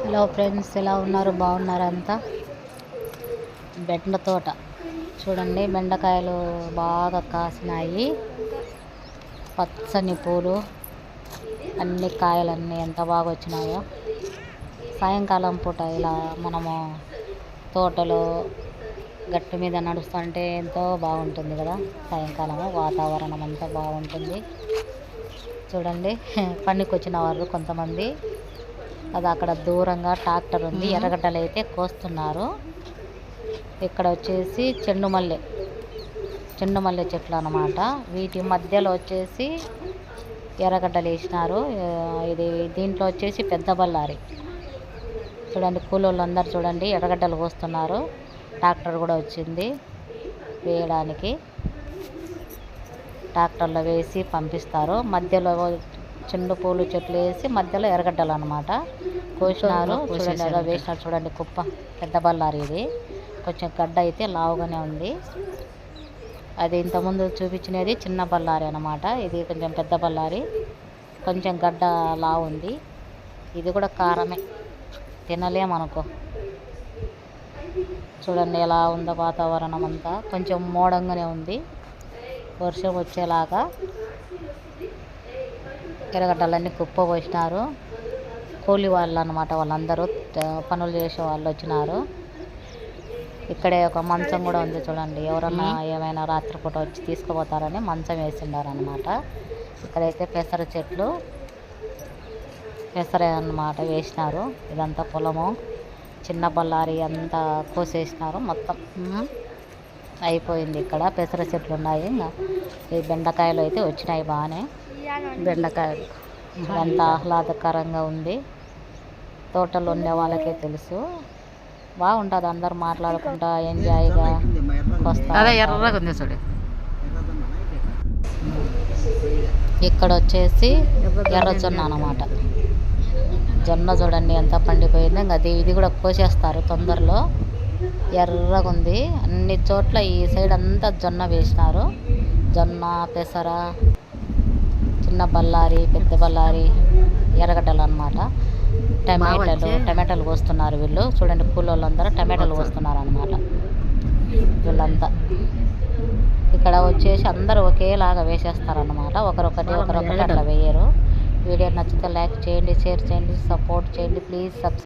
Hello friends, ఎలా ఉన్నారు? బాగున్నారా? అంతా బెండ తోట చూడండి. బెండకాయలు బాగా కాసినాయి, పచ్చని పూలు, అన్ని కాయలన్నీ ఎంత బాగా వచ్చినాయో. సాయంకాలం పూట ఇలా మనము తోటలో గట్టు మీద నడుస్తుంటే ఎంతో బాగుంటుంది కదా. సాయంకాలము వాతావరణం అంతా బాగుంటుంది చూడండి. పనికి వచ్చిన వాళ్ళు కొంతమంది, అది అక్కడ దూరంగా ట్రాక్టర్ ఉంది, ఎర్రగడ్డలు అయితే కోస్తున్నారు. ఇక్కడ వచ్చేసి చెండు మల్లె చెట్లు అన్నమాట. వీటి మధ్యలో వచ్చేసి ఎర్రగడ్డలు వేసినారు. ఇది దీంట్లో వచ్చేసి పెద్ద బళ్ళారి చూడండి. కూలోళ్ళు అందరు చూడండి ఎర్రగడ్డలు కోస్తున్నారు. ట్రాక్టర్ కూడా వచ్చింది వేయడానికి. ట్రాక్టర్లో వేసి పంపిస్తారు. మధ్యలో చెండు పూలు చెట్లు వేసి మధ్యలో ఎర్రగడ్డలు అన్నమాట కోసినారు. చూడండి ఎలా వేసినారు చూడండి. కుప్ప పెద్ద బళ్ళారి. ఇది కొంచెం గడ్డ అయితే లావుగానే ఉంది. అది ఇంతకుముందు చూపించినది చిన్న బళ్ళారి అన్నమాట. ఇది కొంచెం పెద్ద బళ్ళారి, కొంచెం గడ్డ లావు ఉంది. ఇది కూడా కారమే, తినలేమనుకో. చూడండి ఎలా ఉందో వాతావరణం అంతా. కొంచెం మోడంగానే ఉంది, వర్షం వచ్చేలాగా. ఎర్రగడ్డలన్నీ కుప్ప పోసినారు. కూలి వాళ్ళు అన్నమాట, వాళ్ళందరూ పనులు చేసే వాళ్ళు వచ్చినారు. ఇక్కడే ఒక మంచం కూడా ఉంది చూడండి. ఎవరన్నా ఏమైనా రాత్రిపూట వచ్చి తీసుకుపోతారని మంచం వేసిండారు అనమాట. ఇక్కడైతే పెసర చెట్లు, పెసర అన్నమాట వేసినారు. ఇదంతా పొలము. చిన్న బళ్ళారి అంతా కోసేసినారు మొత్తం, అయిపోయింది. ఇక్కడ పెసర చెట్లు ఉన్నాయి. ఇంకా ఈ బెండకాయలు అయితే వచ్చినాయి బాగానే. బెండకాయలు ఎంత ఆహ్లాదకరంగా ఉంది. తోటలో ఉండే వాళ్ళకే తెలుసు. బాగుంటుంది, అందరు మాట్లాడుకుంటా ఎంజాయ్గా వస్తారు. ఇక్కడ వచ్చేసి ఎర్రజొన్న అన్నమాట. జొన్న చూడండి ఎంత పండిపోయింది. ఇంకా ఇది కూడా కోసేస్తారు తొందరలో. ఎర్రగా ఉంది. అన్ని చోట్ల ఈ సైడ్ అంతా జొన్న వేసినారు. జొన్న, పెసర, చిన్న బళ్ళారి, పెద్ద బళ్ళారి, ఎర్రగడ్డలు అన్నమాట. టమాటాలు కోస్తున్నారు వీళ్ళు. చూడండి కూలోళ్ళందరూ టమాటాలు కోస్తున్నారు అన్నమాట వీళ్ళంతా. ఇక్కడ వచ్చేసి అందరూ ఒకేలాగా వేసేస్తారన్నమాట. ఒకరొకటి అట్లా వేయరు. వీడియో నచ్చితే లైక్ చేయండి, షేర్ చేయండి, సపోర్ట్ చేయండి. Please subscribe.